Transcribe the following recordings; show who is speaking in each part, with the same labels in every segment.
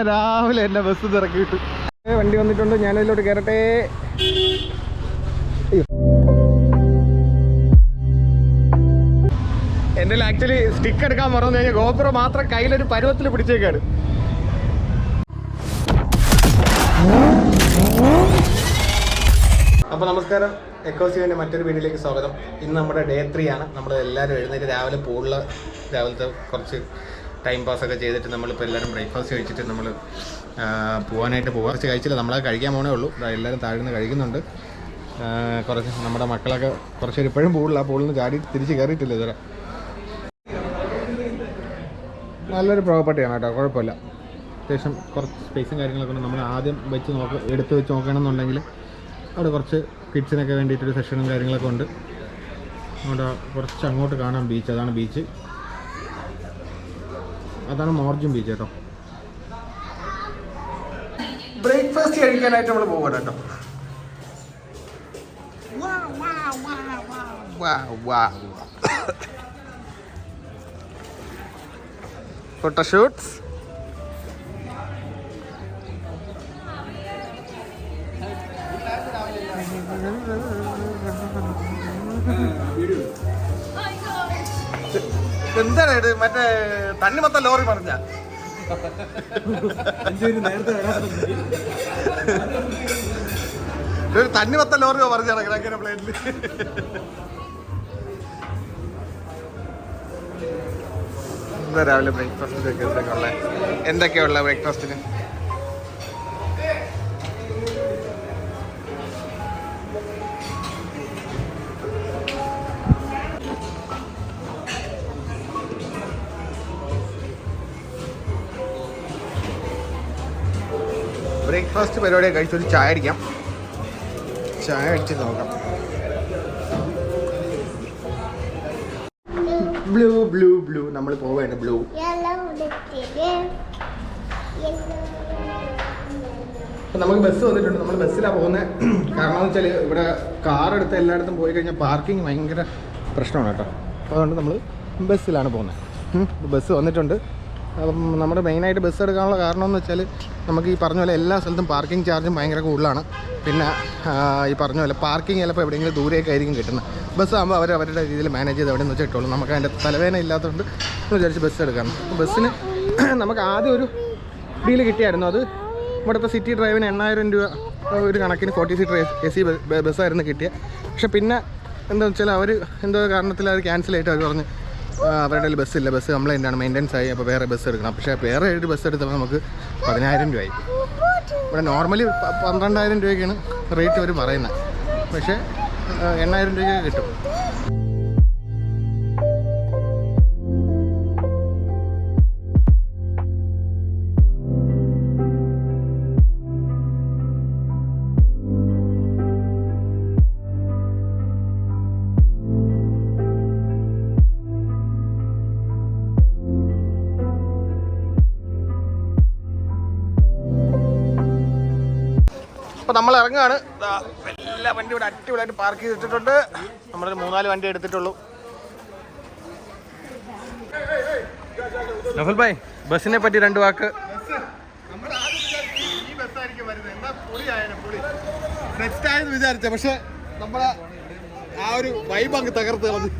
Speaker 1: രാവിലെ എന്നെ ബസ് തിരക്കി കിട്ടും. വണ്ടി വന്നിട്ടുണ്ട്, ഞാനതിലോട്ട് കയറട്ടെ. എൻ്റെ ആക്ച്വലി സ്റ്റിക്ക് എടുക്കാൻ മറന്നു കഴിഞ്ഞാൽ ഗോപ്രോ മാത്രം കയ്യിലൊരു പരുവത്തിൽ പിടിച്ചേക്കാണ്. അപ്പോൾ നമസ്കാരം, എക്കോസിയോൻ്റെ മറ്റൊരു വീഡിയോയിലേക്ക് സ്വാഗതം. ഇന്ന് നമ്മുടെ ഡേ 3 ആണ്. നമ്മൾ എല്ലാവരും എഴുന്നേറ്റ് രാവിലെ പൂളിൽ രാവിലത്തെ കുറച്ച് ടൈം പാസ്സൊക്കെ ചെയ്തിട്ട് നമ്മളിപ്പോൾ എല്ലാവരും ബ്രേക്ക്ഫാസ്റ്റ് കഴിച്ചിട്ട് നമ്മൾ പോകാനായിട്ട് പോകാം. കുറച്ച് കഴിച്ചില്ല, നമ്മളത് കഴിക്കാൻ പോകണേ ഉള്ളൂ. എല്ലാവരും താഴ്ന്ന് കഴിക്കുന്നുണ്ട്. കുറച്ച് നമ്മുടെ മക്കളൊക്കെ കുറച്ച് ഇപ്പോഴും പൂളിൽ നിന്ന് ചാടി തിരിച്ച് കയറിയിട്ടില്ല ഇതുവരെ. നല്ലൊരു പ്രോപ്പർട്ടിയാണ് കേട്ടോ, കുഴപ്പമില്ല. അത്യാവശ്യം കുറച്ച് സ്പേസും കാര്യങ്ങളൊക്കെ ഉണ്ട്. നമ്മൾ ആദ്യം എടുത്ത് വെച്ച് നോക്കണമെന്നുണ്ടെങ്കിൽ അവിടെ കുറച്ച് കിഡ്സിനൊക്കെ വേണ്ടിയിട്ടൊരു സെഷനും കാര്യങ്ങളൊക്കെ ഉണ്ട്. അവിടെ കുറച്ച് അങ്ങോട്ട് കാണാം ബീച്ച്, അതാണ് ബീച്ച്, അതാണ് മോർജും ബീച്ച് കേട്ടോ. ബ്രേക്ക്ഫാസ്റ്റ് കഴിക്കാനായിട്ട് നമ്മൾ പോകണം കേട്ടോ. ഫോട്ടോഷൂട്ട്സ്. എന്താണ് ഇത്? മറ്റേ തണ്ണിമത്ത ലോറി പറഞ്ഞ ഒരു തണ്ണിമത്ത ലോറിയോ പറഞ്ഞാണ് കിടക്കുന്ന പ്ലേറ്റിൽ. എന്താ രാവിലെ ബ്രേക്ക്ഫാസ്റ്റ് എന്തൊക്കെയുള്ള ബ്രേക്ക്ഫാസ്റ്റിന്? ബ്രേക്ക്ഫാസ്റ്റ് പരിപാടിയൊക്കെ കഴിച്ചൊരു ചായ അടിക്കാം. ചായ അടിച്ച് നോക്കാം. ബ്ലൂ ബ്ലൂ ബ്ലൂ നമ്മൾ പോവേണ്ട. ബ്ലൂ നമുക്ക് ബസ് വന്നിട്ടുണ്ട്. നമ്മൾ ബസ്സിലാണ് പോകുന്നത്. കാരണം എന്ന് വെച്ചാൽ ഇവിടെ കാർ എടുത്ത് എല്ലായിടത്തും പോയി കഴിഞ്ഞാൽ പാർക്കിംഗ് ഭയങ്കര പ്രശ്നമാണ് കേട്ടോ. അപ്പോൾ അതുകൊണ്ട് നമ്മൾ ബസ്സിലാണ് പോകുന്നത്. ബസ് വന്നിട്ടുണ്ട്. അപ്പം നമ്മുടെ മെയിനായിട്ട് ബസ് എടുക്കാനുള്ള കാരണം എന്ന് വെച്ചാൽ നമുക്ക് ഈ പറഞ്ഞ പോലെ എല്ലാ സ്ഥലത്തും പാർക്കിംഗ് ചാർജും ഭയങ്കര കൂടുതലാണ്. പിന്നെ ഈ പറഞ്ഞ പോലെ പാർക്കിംഗ് ചിലപ്പോൾ എവിടെയെങ്കിലും ദൂരേക്കായിരിക്കും കിട്ടുന്നത്. ബസ് ആകുമ്പോൾ അവരുടെ രീതിയിൽ മാനേജ് ചെയ്ത് എവിടെ നിന്ന് വെച്ചാൽ ഇട്ടോളും. നമുക്ക് അതിൻ്റെ തലവേദന ഇല്ലാത്തതുകൊണ്ട് വിചാരിച്ച് ബസ് എടുക്കാം. ബസ്സിന് നമുക്ക് ആദ്യം ഒരു ഡീല് കിട്ടിയായിരുന്നു. അത് ഇവിടുത്തെ സിറ്റി ഡ്രൈവിന് 8000 രൂപ ഒരു കണക്കിന് 40 സീറ്റർ AC ബസ്സായിരുന്നു കിട്ടിയത്. പക്ഷെ പിന്നെ എന്താണെന്ന് വെച്ചാൽ അവർ എന്തോ കാരണത്തിൽ അത് ക്യാൻസൽ ആയിട്ട് അവർ പറഞ്ഞ് അവരുടെ ബസ്സില്ല, ബസ് കംപ്ലൈൻ്റ് ആണ്, മെയിൻ്റെനൻസ് ആയി, അപ്പോൾ വേറെ ബസ് എടുക്കണം. പക്ഷേ വേറെ ഒരു ബസ് എടുത്തപ്പോൾ നമുക്ക് 10000 രൂപയായി. ഇവിടെ നോർമലി 12000 രൂപയ്ക്കാണ് റേറ്റ് അവർ പറയുന്നത്. പക്ഷേ 8000 രൂപയ്ക്ക് കിട്ടും. അപ്പോൾ നമ്മൾ ഇറങ്ങുകയാണ്. എല്ലാ വണ്ടി ഇവിടെ അടിപൊളിയായിട്ട് പാർക്ക് ചെയ്തിട്ടുണ്ട്. നമ്മളൊരു 3-4 വണ്ടി എടുത്തിട്ടുള്ളൂ. നഫൽ ഭായ്, ബസ്സിനെ പറ്റി 2 വാക്ക്. ഈ ബസ്സായിരിക്കും വരുന്നത്, എന്താ സെറ്റായെന്ന് വിചാരിച്ച, പക്ഷെ നമ്മളെ ആ ഒരു വൈബ് അങ്ങ് തകർത്ത് കളഞ്ഞു.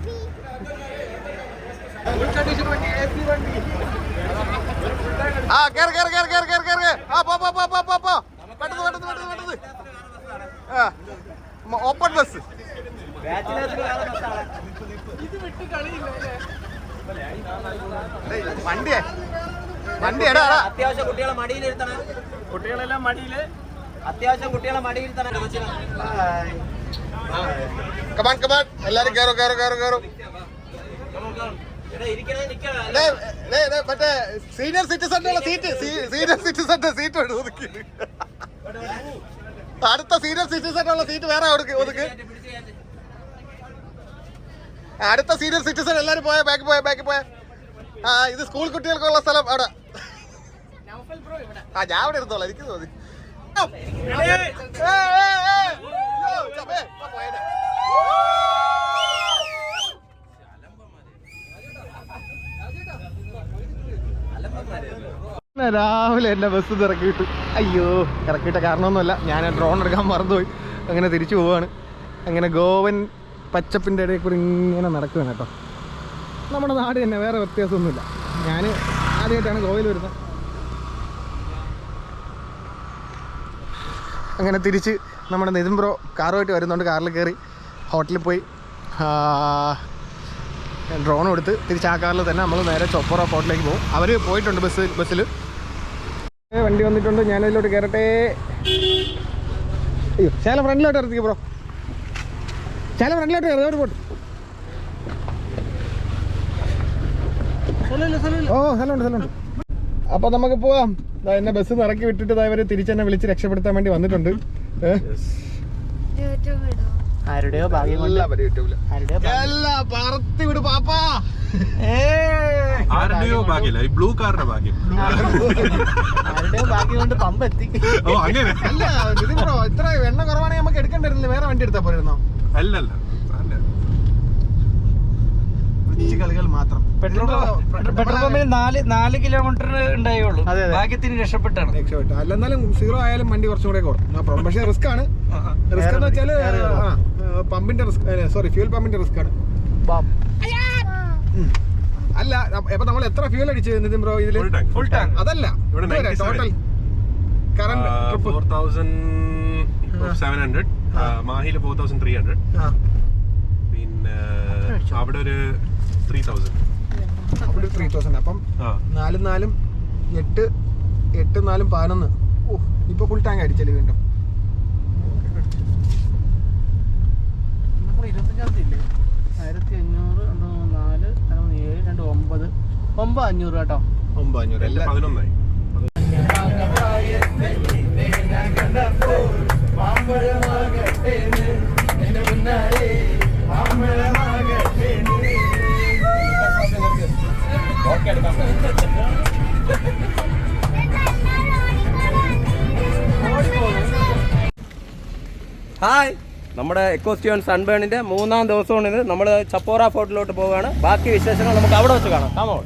Speaker 1: ആ കേറ് കേറ് കേറ് കേറ് കേറ് കേറ്. ആ പോ പോ പോ പോ പോ പോ. Open bus. വണ്ടിയെ വണ്ടിയെടാ. അത്യാവശ്യം കുട്ടികളെ മടിയിലിരുത്തണം. കുട്ടികളെല്ലാം മടിയിൽ, അത്യാവശ്യം കുട്ടികളെ മടിയിരുത്തണം. കമാൻ കമാൻ, എല്ലാരും കേറോ കേറോ കേറോ കേറോ. മറ്റേ സീനിയർ സിറ്റിസന്റെ സീറ്റ് ഒതുക്കി. അടുത്ത സീനിയർ സിറ്റിസനുള്ള സീറ്റ് വേറെ ഒതുക്ക്. അടുത്ത സീനിയർ സിറ്റിസൺ എല്ലാരും പോയ ബാക്കി പോയ. ആ ഇത് സ്കൂൾ കുട്ടികൾക്കുള്ള സ്ഥലം അവിടെ. ആ ഞാൻ അവിടെ എടുത്തോളാം, എനിക്ക് തോന്നി. രാവിലെ എന്നെ ബസ് ഇറക്കിയിട്ടു. അയ്യോ, ഇറക്കിയിട്ട കാരണമൊന്നുമല്ല, ഞാൻ ഡ്രോൺ എടുക്കാൻ മറന്നുപോയി. അങ്ങനെ തിരിച്ചു പോവാണ്. അങ്ങനെ ഗോവൻ പച്ചപ്പിൻ്റെ ഇടയിൽ കൂടി ഇങ്ങനെ നടക്കുകയാണ് കേട്ടോ. നമ്മുടെ നാട് തന്നെ, വേറെ വ്യത്യാസമൊന്നുമില്ല. ഞാൻ ആദ്യമായിട്ടാണ് ഗോവയിൽ വരുന്നത്. അങ്ങനെ തിരിച്ച് നമ്മുടെ നിതിൻ ബ്രോ കാറുമായിട്ട് വരുന്നുണ്ട്. കാറിൽ കയറി ഹോട്ടലിൽ പോയി ഡ്രോൺ എടുത്ത് തിരിച്ച് ആ കാറിൽ തന്നെ നമ്മൾ നേരെ ചൊപ്പോറ ഫോർട്ടിലേക്ക് പോകും. അവർ പോയിട്ടുണ്ട് ബസ്സിൽ. വണ്ടി വന്നിട്ടുണ്ട്, ഞാനതിലോട്ട് കയറട്ടെ. അയ്യോ, ശാലം ഫ്രണ്ടിലോട്ട് ഇറക്കി ബ്രോ. ശാലം ഫ്രണ്ടിലോട്ട് കയറി, അതോട്ട് പോട്ട്. ഓ, സ്ഥലമുണ്ട്. അപ്പോൾ നമുക്ക് പോവാം. എന്നെ ബസ് ഇറക്കി വിട്ടിട്ട് ഇവർ തിരിച്ചെന്നെ വിളിച്ച് രക്ഷപ്പെടുത്താൻ വേണ്ടി വന്നിട്ടുണ്ട്. ആരുടെയോ ഭാഗ്യം കൊണ്ട് പറത്തി വിടും പാപ്പാ.
Speaker 2: ആരുടെയോ ഭാഗ്യല്ല, ഈ ബ്ലൂ കാറിന്റെ ഭാഗ്യം.
Speaker 1: ആരുടെയോ ഭാഗ്യം കൊണ്ട് പമ്പെത്തി. അല്ല ബ്രോ, ഇത്ര എണ്ണ കുറവാണെങ്കിൽ നമുക്ക് എടുക്കണ്ടായിരുന്നില്ല, വേറെ വണ്ടി എടുത്താൽ പോരുന്നോ?
Speaker 2: അല്ലല്ല,
Speaker 1: കളികൾ മാത്രം.
Speaker 3: പെട്രോൾ പമ്പിൽ 4 കിലോമീറ്റർ ഉണ്ടായുള്ളൂ. ഭാഗ്യത്തിന് രക്ഷപ്പെട്ടു.
Speaker 1: അല്ല, എന്നാലും 0 ആയാലും വണ്ടി കുറച്ചും കൂടെ കുറഞ്ഞു. പക്ഷേ റിസ്ക് ആണ്. റിസ്ക് എന്ന് വെച്ചാല് പമ്പിന്റെ റിസ്ക്, സോറി, ഫ്യൂൽ പമ്പിന്റെ റിസ്ക് ആണ്. അല്ല, ഇപ്പൊ നമ്മൾ എത്ര ഫ്യൂൽ അടിച്ചു നിതിൻ ബ്രോ ഇതില്?
Speaker 2: Full tank.
Speaker 1: അതല്ല, ടോട്ടൽ കറന്റ്
Speaker 2: 4700, മാഹിയില് 4300, പിന്നെ അവിടെ ഒരു 3000.
Speaker 1: അവിടെ 3000. അപ്പം 4 4 8 8 4 11. ഓ, ഇപ്പൊ ഫുൾ ടാങ്ക് അടിച്ചല്ലേ വീണ്ടും.
Speaker 3: 1500 കേട്ടോ.
Speaker 1: 9500 അല്ല
Speaker 2: 11.
Speaker 3: ഹായ്, നമ്മുടെ എക്കോസ്റ്റീവൻ സൺബേണിന്റെ 3-ാം ദിവസമാണ് ഇത്. നമ്മൾ ചപ്പോറ ഫോർട്ടിലോട്ട് പോവുകയാണ്. ബാക്കി വിശേഷങ്ങൾ നമുക്ക് അവിടെ വെച്ച് കാണാം. കാമോൾ.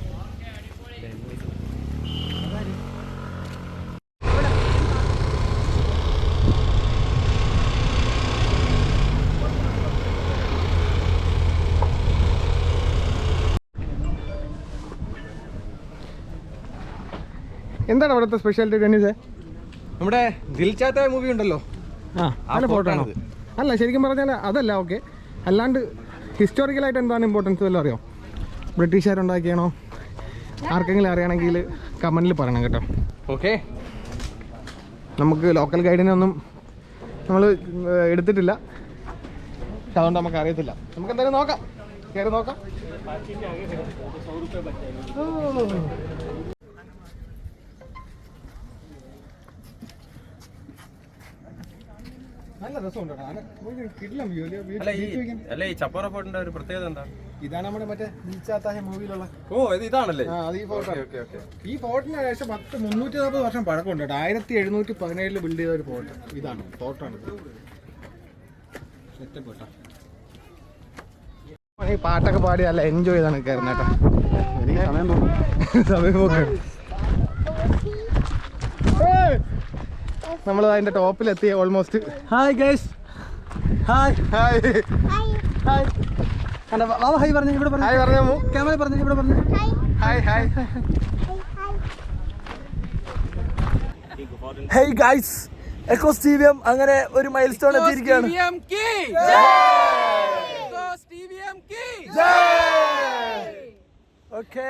Speaker 1: എന്താണ് അവിടുത്തെ സ്പെഷ്യാലിറ്റി ടെന്നീസ്?
Speaker 3: നമ്മുടെ ദിൽ ചാത്ത മൂവി ഉണ്ടല്ലോ,
Speaker 1: നല്ല ഫോട്ടോ ആണോ? അല്ല, ശരിക്കും പറഞ്ഞാൽ അതല്ല. ഓക്കെ, അല്ലാണ്ട് ഹിസ്റ്റോറിക്കലായിട്ട് എന്താണ് ഇമ്പോർട്ടൻസ് വല്ലതും അറിയോ? ബ്രിട്ടീഷുകാരുണ്ടാക്കിയാണോ? ആർക്കെങ്കിലും അറിയണമെങ്കിൽ കമൻറ്റിൽ പറയണം കേട്ടോ.
Speaker 3: ഓക്കെ,
Speaker 1: നമുക്ക് ലോക്കൽ ഗൈഡിനൊന്നും നമ്മൾ എടുത്തിട്ടില്ല, അതുകൊണ്ട് നമുക്ക് അറിയത്തില്ല. നമുക്ക് എന്തായാലും നോക്കാം, കയറി നോക്കാം. നല്ല രസമുണ്ട്.
Speaker 3: ഈ ചപ്പോറ ഫോർട്ടിന്റെ ഒരു പ്രത്യേകത എന്താ?
Speaker 1: ഇതാണ് നമ്മുടെ മറ്റേ മൂവിയിലുള്ള.
Speaker 3: ഓ, ഇതാണല്ലേ
Speaker 1: ഈ ഫോട്ടോ. ഈ ഫോർട്ടിന് ഏകദേശം 340 വർഷം പഴക്കമുണ്ട് കേട്ടോ. 1717 ബിൽഡ് ചെയ്ത ഒരു ഫോർട്ട്. ഇതാണ് ഫോർട്ടാണ്. സെറ്റപ്പ് കേട്ടോ. ഈ പാട്ടൊക്കെ പാടി അല്ല എൻജോയ് ചെയ്താണ് കയറുന്നത് കേട്ടോ. സമയം നോക്കാം. നമ്മൾ അതിന്റെ ടോപ്പിലെത്തി almost.
Speaker 3: Hi guys. Hi hi hi. Hi പറഞ്ഞു, ഇവിടെ പറഞ്ഞു. ഹായ് പറഞ്ഞു, ക്യാമറ പറഞ്ഞു, ഇവിടെ പറഞ്ഞു.
Speaker 1: Hi hi.
Speaker 3: ഹേയ് ഗൈസ്, എക്കോസ്റ്റീവിയം അങ്ങനെ ഒരു മൈൽ സ്റ്റോൺ എത്തിയിരിക്കുകയാണ്. ഓക്കേ.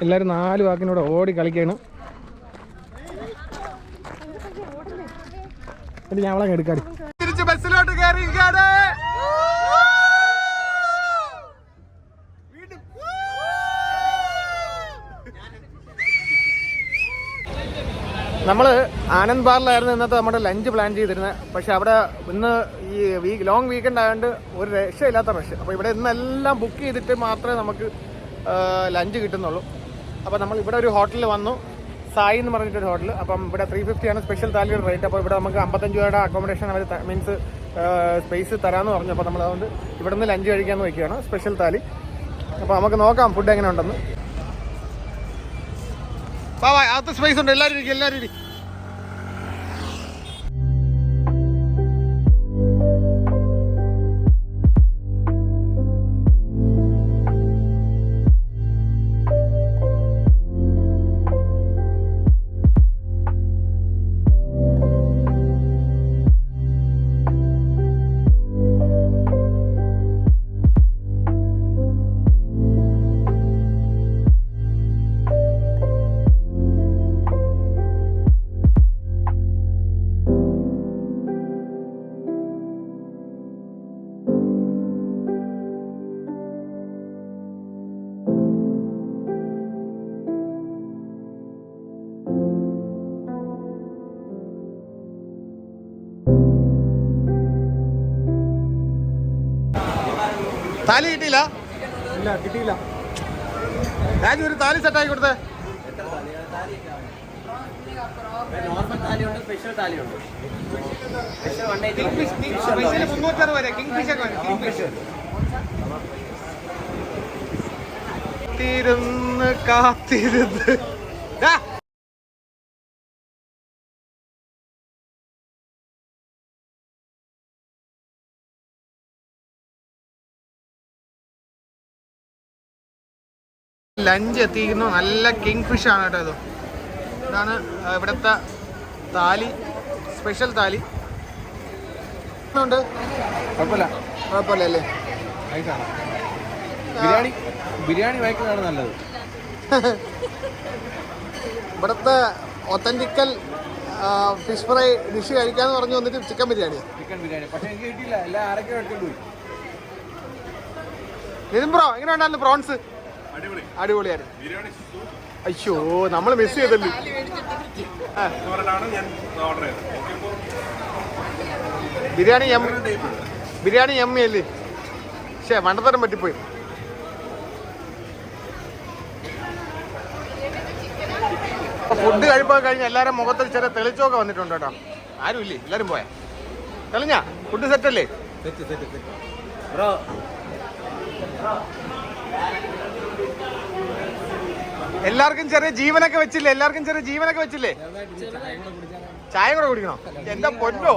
Speaker 1: എല്ലാവരും 4 വാക്കിനൂടെ ഓടി കളിക്കാണ്. ഞങ്ങളെ എടുക്കാടി തിരിച്ച് ബസ്സിലോട്ട് കയറിയിരിക്കാണ്. നമ്മൾ ആനന്ദ് ബാറിലായിരുന്നു ഇന്നത്തെ നമ്മുടെ ലഞ്ച് പ്ലാൻ ചെയ്തിരുന്നത്. പക്ഷെ അവിടെ ഇന്ന് ഈ ലോങ് വീക്കെൻഡ് ആയതുകൊണ്ട് ഒരു രക്ഷയില്ലാത്ത റഷ്. അപ്പോൾ ഇവിടെ ഇന്നെല്ലാം ബുക്ക് ചെയ്തിട്ട് മാത്രമേ നമുക്ക് ലഞ്ച് കിട്ടുന്നുള്ളൂ. അപ്പോൾ നമ്മൾ ഇവിടെ ഒരു ഹോട്ടലിൽ വന്നു, സായി എന്ന് പറഞ്ഞിട്ടൊരു ഹോട്ടൽ. അപ്പം ഇവിടെ 350 ആണ് സ്പെഷ്യൽ താലിയുടെ റേറ്റ്. അപ്പോൾ ഇവിടെ നമുക്ക് 55 രൂപയുടെ അക്കോമഡേഷൻ അവർ മീൻസ് സ്പേസ് തരാമെന്ന് പറഞ്ഞു. അപ്പോൾ നമ്മൾ അതുകൊണ്ട് ഇവിടെ നിന്ന് ലഞ്ച് കഴിക്കാമെന്ന് വയ്ക്കുകയാണ്, സ്പെഷ്യൽ താലി. അപ്പോൾ നമുക്ക് നോക്കാം ഫുഡ് എങ്ങനെ ഉണ്ടെന്ന്. അകത്ത് സ്പേസ് ഉണ്ട്, എല്ലാവരും ഇരിക്കും, എല്ലാവരും ഇരിക്കും. താലി കിട്ടിയില്ല?
Speaker 3: ഇല്ല, കിട്ടിയില്ല.
Speaker 1: രാജു ഒരു താലി സെറ്റാക്കി കൊടുത്തേ.
Speaker 4: നോർമൽ താലിയുണ്ട്, സ്പെഷ്യൽ താലിയുണ്ട്.
Speaker 1: കാത്തിരുന്ന് കാത്തിരുന്ന് ലഞ്ച് എത്തിക്കുന്നു. നല്ല കിങ് ഫിഷ് ആണ് കേട്ടോ. ഇതാണ് ഇവിടുത്തെ താലി, സ്പെഷ്യൽ താലി. ഉണ്ട് കുഴപ്പമില്ലല്ലേ?
Speaker 4: ബിരിയാണി വായിക്കുന്നതാണ് നല്ലത്.
Speaker 1: ഇവിടുത്തെ ഒത്തന്റിക്കൽ ഫിഷ് ഫ്രൈ ഡിഷ് കഴിക്കാന്ന് പറഞ്ഞു വന്നിട്ട് ചിക്കൻ ബിരിയാണി.
Speaker 4: പക്ഷെ എനിക്ക് കിട്ടിയില്ല, എല്ലാം ആരൊക്കെ എടുത്തോണ്ട് പോയി.
Speaker 1: നിതിൻ ബ്രോ എങ്ങനെ ഉണ്ടായിരുന്നു? പ്രോൺസ് അടിപൊളിയായിരുന്നു. അയ്യോ നമ്മൾ മിസ് ചെയ്തല്ലേ. ബിരിയാണി എമ്മി അല്ലേ? പക്ഷേ മണ്ടത്തരം പറ്റിപ്പോയി. ഫുഡ് കഴിപ്പൊക്കെ കഴിഞ്ഞ് എല്ലാവരും മുഖത്തിൽ ചെറിയ തെളിച്ചൊക്കെ വന്നിട്ടുണ്ട് കേട്ടോ. ആരും ഇല്ലേ? എല്ലാവരും പോയാ തെളിഞ്ഞാ? ഫുഡ് സെറ്റല്ലേ?
Speaker 4: ബ്രോ
Speaker 1: എല്ലാവർക്കും ചെറിയ ജീവനൊക്കെ വെച്ചില്ലേ? ചായ കൂടെ കുടിക്കണോ? എന്താ പൊന്നോ.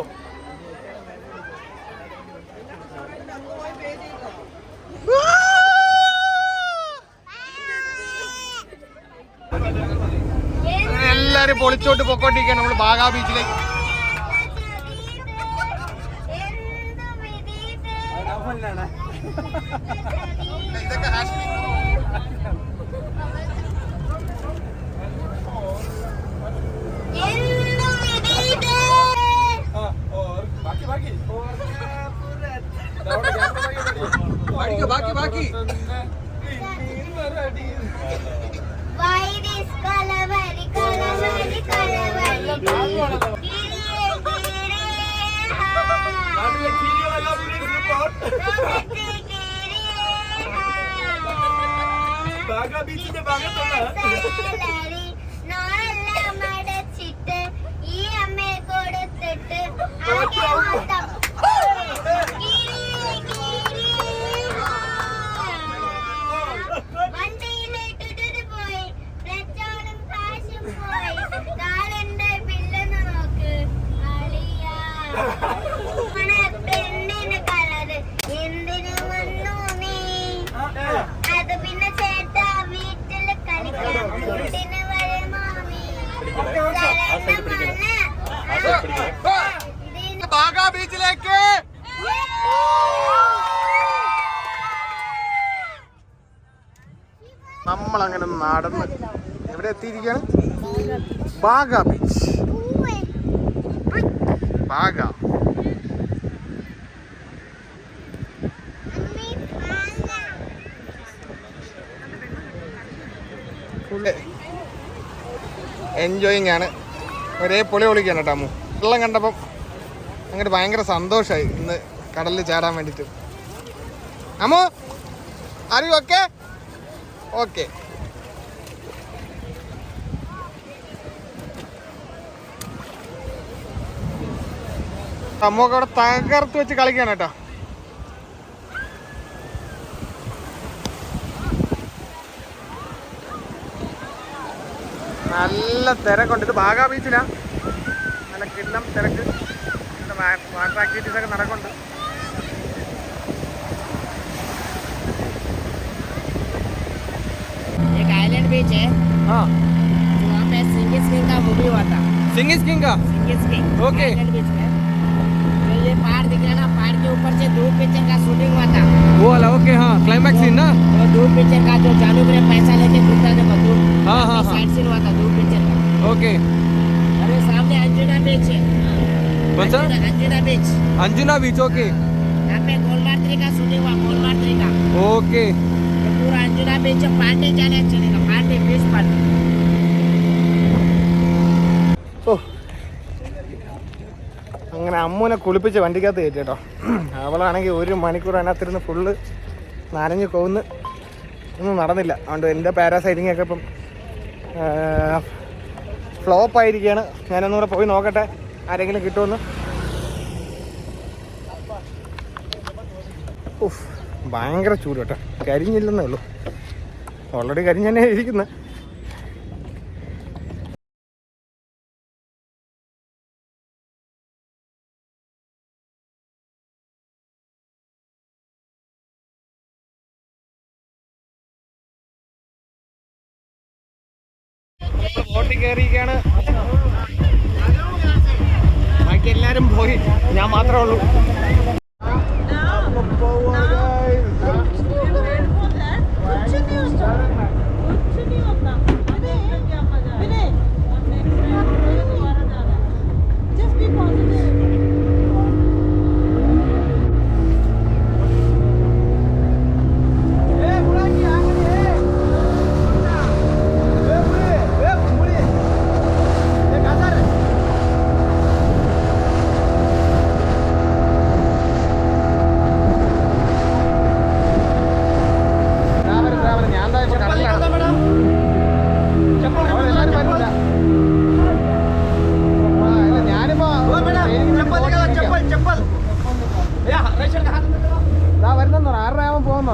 Speaker 1: എല്ലാരും പൊളിച്ചോട്ട് പൊക്കോണ്ടിരിക്കുകയാണ് നമ്മൾ ബാഗാ ബീച്ചിലേക്ക്. ഇതൊക്കെ ബാക്കി
Speaker 4: ബീച്ചിന്റെ ഭാഗത്തുള്ള
Speaker 5: മടച്ചിട്ട് ഈ അമ്മയെ കൊടുത്തിട്ട് വണ്ടിയിലിട്ടിട്ട് പോയി, പ്രചോദനം കാശും പോയി. കാലന്റെ പില്ലെന്ന് നോക്ക് അളിയാ. പെണ്ണിന് കളറ് എന്തിനു വന്നു നീ? അത് പിന്നെ ചേട്ടാ വീട്ടില് കളിക്കാൻ കൂട്ടിന് വരുമോ നീ?
Speaker 1: ബാഗാ ബീച്ചിൽ നമ്മളങ്ങനെ നടന്ന് എവിടെ എത്തിയിരിക്കുകയാണ്? Baga beach. Baga full enjoying ആണ്. ഒരേ പൊളി പൊളിക്കാണ് കേട്ടോ. അമ്മു വെള്ളം കണ്ടപ്പം അങ്ങോട്ട് ഭയങ്കര സന്തോഷമായി ഇന്ന് കടലിൽ ചാടാൻ വേണ്ടിയിട്ട്. Ammu are you okay? Okay. അമ്മൊക്കെ അവിടെ തകർത്ത് വെച്ച് കളിക്കാണ് കേട്ടോ. നല്ല തിരക്കുണ്ട്. ഇത് ബാഗ ബീച്ചിലാ. നല്ല കിണ്ണം തിരക്ക്. വാട്ടർ ആക്ടിവിറ്റീസ് ഒക്കെ നടക്കുന്നുണ്ട്.
Speaker 6: एक आइलैंड बीच है।
Speaker 3: हाँ
Speaker 6: वहाँ पे सिंगिस किंग का मूवी हुआ था।
Speaker 3: सिंगिस किंग का
Speaker 6: सिंगिस किंग
Speaker 3: ओके।
Speaker 6: आइलैंड बीच में तो ये पहाड़ दिख रहा है ना, पहाड़ के ऊपर से धूप पिक्चर का शूटिंग हुआ था।
Speaker 3: वो वाला ओके। हाँ क्लाइमैक्स सीन ना।
Speaker 6: वो धूप पिक्चर का जो जानू ने पैसा लेके घूमता था धूप।
Speaker 3: हाँ, हाँ, हाँ।
Speaker 6: साइड सीन हुआ था धूप पिक्चर का।
Speaker 3: ओके।
Speaker 6: अरे सामने अंजुना बीच है।
Speaker 3: कौन सा?
Speaker 6: अंजुना बीच।
Speaker 3: अंजुना बीच ओके
Speaker 6: यहाँ पे गोलमार 3 का शूटिंग हुआ, गोलमार 3 का।
Speaker 3: ओके।
Speaker 6: ये पूरा अंजुना बीच पार्टी जाने चलेगा, पार्टी बीच पार्टी।
Speaker 1: ഓ അങ്ങനെ അമ്മൂനെ കുളിപ്പിച്ച് വണ്ടിക്കകത്ത് കയറ്റി കേട്ടോ. അവളാണെങ്കിൽ 1 മണിക്കൂർ അതിനകത്തിരുന്ന് ഫുള്ള് നനഞ്ഞ് കൊന്ന് ഒന്നും നടന്നില്ല. അതുകൊണ്ട് എൻ്റെ പാരാസൈറ്റിംഗ് ഒക്കെ ഇപ്പം ഫ്ലോപ്പായിരിക്കുകയാണ്. ഞാനൊന്നുകൂടെ പോയി നോക്കട്ടെ ആരെങ്കിലും കിട്ടുമെന്ന്. ഉഫ് ഭയങ്കര ചൂട് കേട്ടോ. കരിഞ്ഞില്ലെന്നേ ഉള്ളൂ, ഓൾറെഡി കരിഞ്ഞ് തന്നെ ഇരിക്കുന്നത്. ബോട്ടിൽ കയറിയിരിക്കുകയാണ്. ബാക്കി എല്ലാവരും പോയി, ഞാൻ മാത്രമേ ഉള്ളൂ. വരുന്നോ 6:30 ആവുമ്പോൾ പോകുന്നോ?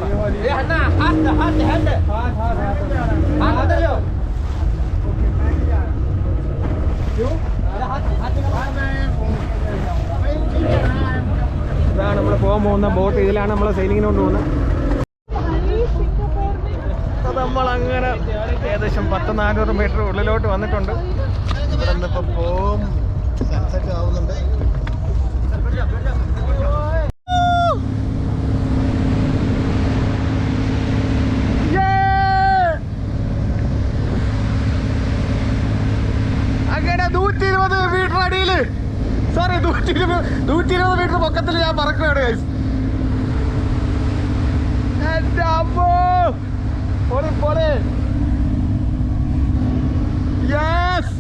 Speaker 1: ഇതാണ് നമ്മൾ പോകാൻ പോകുന്ന ബോട്ട്. ഇതിലാണ് നമ്മൾ സെയിലിങ്ങിന് കൊണ്ട് പോകുന്നത്. അത് നമ്മളങ്ങനെ ഏകദേശം 400 മീറ്റർ ഉള്ളിലോട്ട് വന്നിട്ടുണ്ട്. ഇവിടെ നിന്നിപ്പോൾ പോവും. സൺസെറ്റ് ആവുന്നുണ്ട്. അങ്ങനെ 120 മീറ്റർ അടിയിൽ, സോറി 120 മീറ്റർ പൊക്കത്തിൽ ഞാൻ പറക്കുകയാണ് ഗൈസ്. എൻ്റെ അമ്മോ പൊളി പൊളി. യെസ്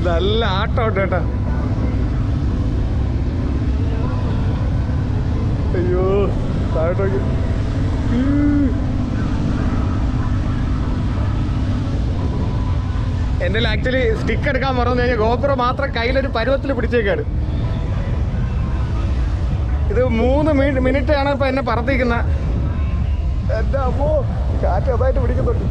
Speaker 1: നല്ല ആട്ടോട്ട് കേട്ടോ. അയ്യോ താഴോട്ടോക്ക്. എൻ്റെ ആക്ച്വലി സ്റ്റിക്ക് എടുക്കാൻ മറന്നു കഴിഞ്ഞാൽ ഗോപ്രോ മാത്രം കയ്യിലൊരു പരുവത്തിൽ പിടിച്ചേക്കാണ്. ഇത് 3 മിനിറ്റാണ് ഇപ്പം എന്നെ പറത്തിക്കുന്നത്. എൻ്റെ അമ്മോ കാറ്റ് അതായിട്ട് പിടിക്കുന്നുണ്ട്.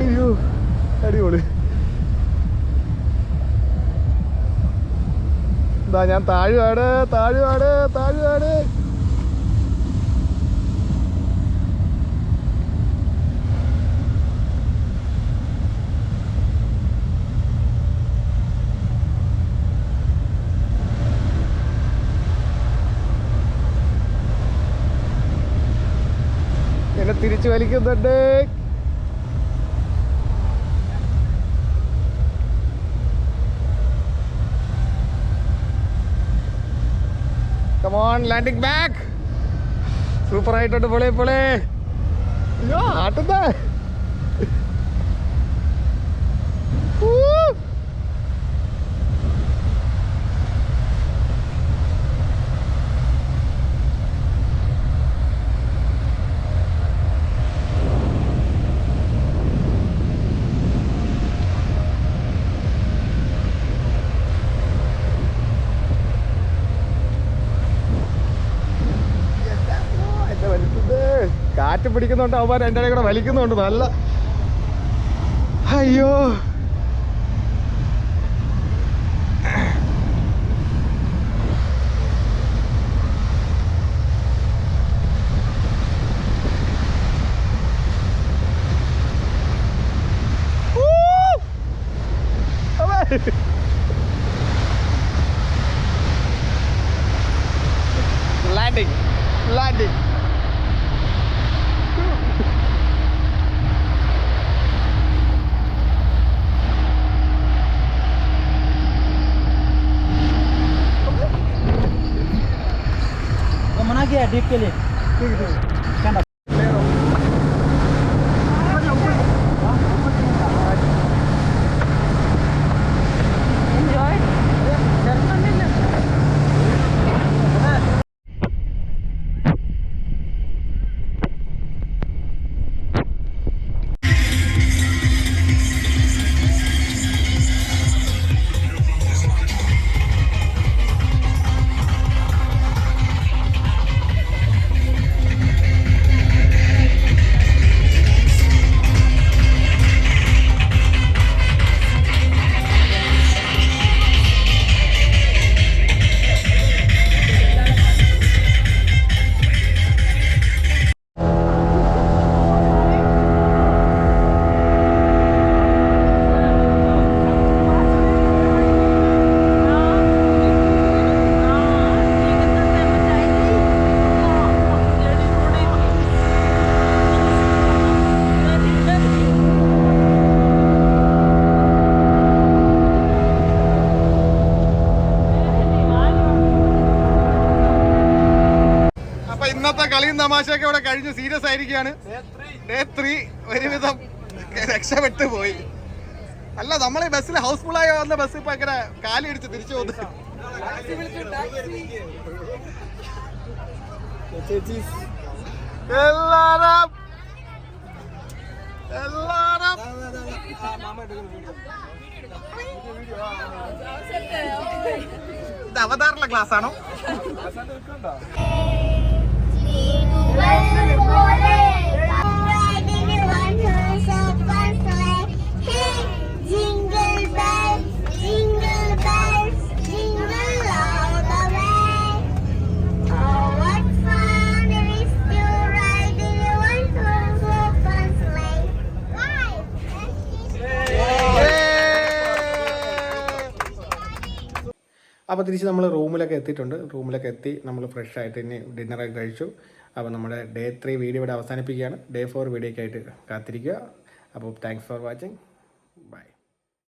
Speaker 1: അയ്യോ അടിപൊളി. ഞാൻ താഴുവാണ്. എന്നെ തിരിച്ചു വലിക്കുന്നുണ്ട്. Come on, landing back. Super ആയിട്ടുണ്ട്. പൊളി അയ്യോ ആട്ടുന്ന. കാറ്റ് പിടിക്കുന്നുണ്ട്, അവന്മാർ എൻ്റെ ഇടയിൽ കൂടെ വലിക്കുന്നുണ്ട്. നല്ല അയ്യോ ലാൻഡിങ്.
Speaker 3: मना किया डीप के लिए
Speaker 1: ഇന്നത്തെ കളിയും തമാശയൊക്കെ ഇവിടെ കഴിഞ്ഞ് സീരിയസ് ആയിരിക്കുകയാണ്. ഡേ 3 ഒരുവിധം രക്ഷപ്പെട്ടു പോയി. അല്ല, നമ്മൾ ഈ ബസ്സിൽ ഹൗസ്ഫുൾ ആയി വന്ന ബസ് ഇപ്പൊ ഇങ്ങനെ കാലിടിച്ച് തിരിച്ചു പോകുന്നു. എല്ലാരും ഇത് അവതാറുള്ള ക്ലാസ് ആണോ? അപ്പോൾ തിരിച്ച് നമ്മൾ റൂമിലൊക്കെ എത്തി നമ്മൾ ഫ്രഷ് ആയിട്ട് ഇനി ഡിന്നറൊക്കെ കഴിച്ചു. അപ്പോൾ നമ്മുടെ ഡേ 3 വീഡിയോ ഇവിടെ അവസാനിപ്പിക്കുകയാണ്. ഡേ 4 വീഡിയോയ്ക്കായിട്ട് കാത്തിരിക്കുക. അപ്പോൾ താങ്ക്സ് ഫോർ വാച്ചിങ്.